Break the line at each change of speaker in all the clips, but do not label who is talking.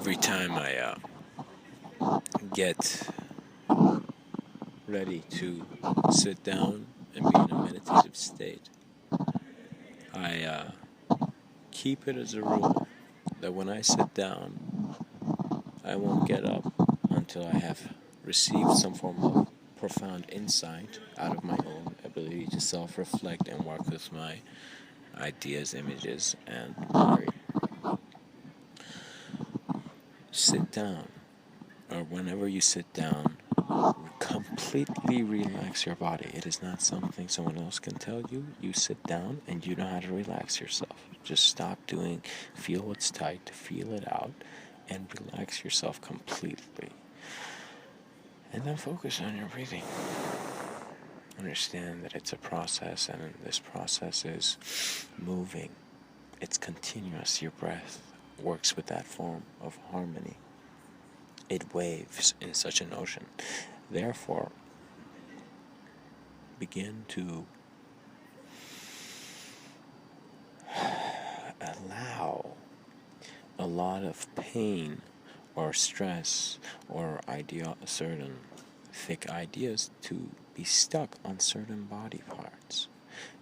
Every time I get ready to sit down and be in a meditative state, I keep it as a rule that when I sit down, I won't get up until I have received some form of profound insight out of my own ability to self-reflect and work with my ideas, images, and memory. Sit down, or whenever you sit down, completely relax your body. It is not something someone else can tell you. You sit down and you know how to relax yourself. Just stop doing, feel what's tight, feel it out, and relax yourself completely. And then focus on your breathing. Understand that it's a process, and this process is moving. It's continuous. Your breath works with that form of harmony. It waves in such an ocean. Therefore, begin to allow a lot of pain or stress or certain thick ideas to be stuck on certain body parts.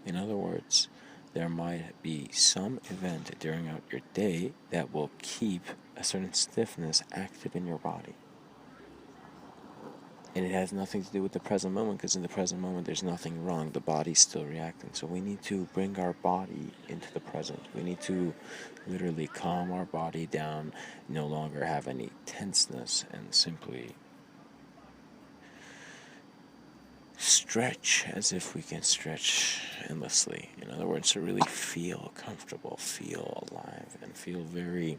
In other words, there might be some event during your day that will keep a certain stiffness active in your body. And it has nothing to do with the present moment, because in the present moment there's nothing wrong. The body's still reacting. So we need to bring our body into the present. We need to literally calm our body down, no longer have any tenseness, and simply stretch as if we can stretch endlessly. In other words, to really feel comfortable, feel alive, and feel very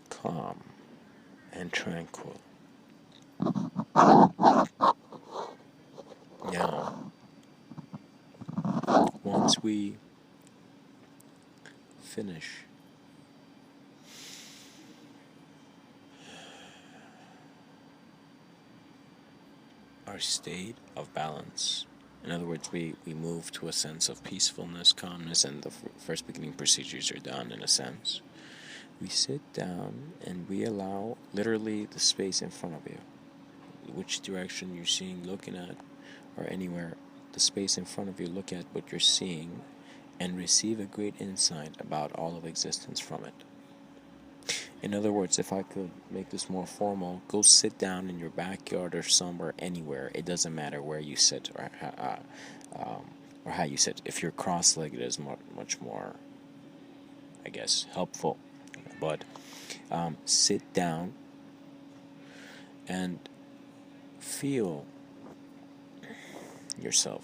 calm and tranquil. Now, once we finish our state of balance, in other words, we move to a sense of peacefulness, calmness, and the first beginning procedures are done in a sense. We sit down and we allow literally the space in front of you, which direction you're seeing, looking at, or anywhere, the space in front of you, look at what you're seeing and receive a great insight about all of existence from it. In other words, if I could make this more formal, go sit down in your backyard or somewhere, anywhere. It doesn't matter where you sit or how you sit. If you're cross-legged, it's much more, I guess, helpful. But sit down and feel yourself,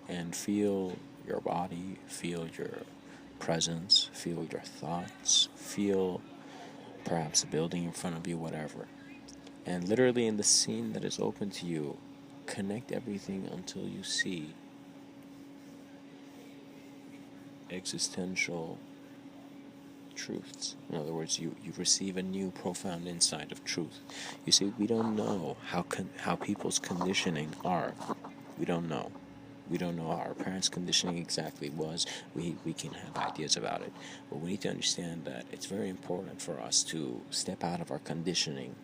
and feel your body, feel your presence, feel your thoughts, feel perhaps a building in front of you, whatever. And literally in the scene that is open to you, connect everything until you see existential truths. In other words, you receive a new profound insight of truth. You see, we don't know how people's conditioning are. We don't know. We don't know how our parents' conditioning exactly was. We can have ideas about it. But we need to understand that it's very important for us to step out of our conditioning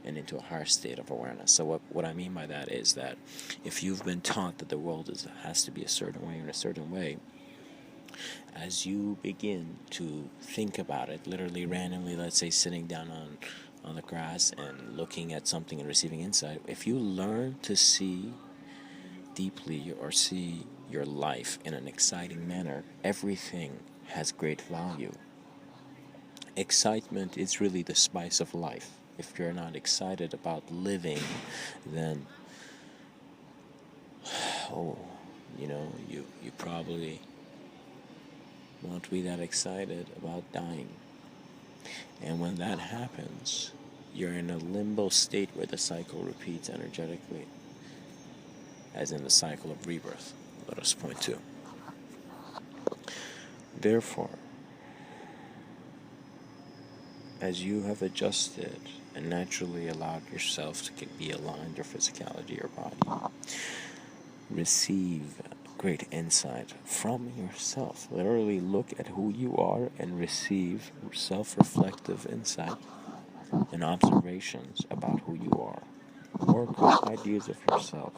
and into a higher state of awareness. So what I mean by that is that if you've been taught that the world has to be a certain way, in a certain way, as you begin to think about it, literally randomly, let's say sitting down on the grass and looking at something and receiving insight, if you learn to see deeply or see your life in an exciting manner, everything has great value. Excitement is really the spice of life. If you're not excited about living, then you probably won't be that excited about dying. And when that happens, you're in a limbo state where the cycle repeats energetically, as in the cycle of rebirth. Let us point to. Therefore, as you have adjusted and naturally allowed yourself to be aligned, your physicality, your body, receive great insight from yourself. Literally look at who you are and receive self-reflective insight and observations about who you are. Work with ideas of yourself.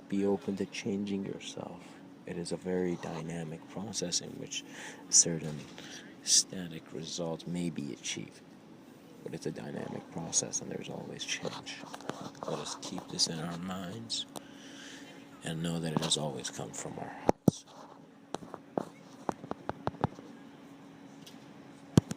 Be open to changing yourself. It is a very dynamic process in which certain static results may be achieved. But it's a dynamic process and there's always change. Let us keep this in our minds and know that it has always come from our heart.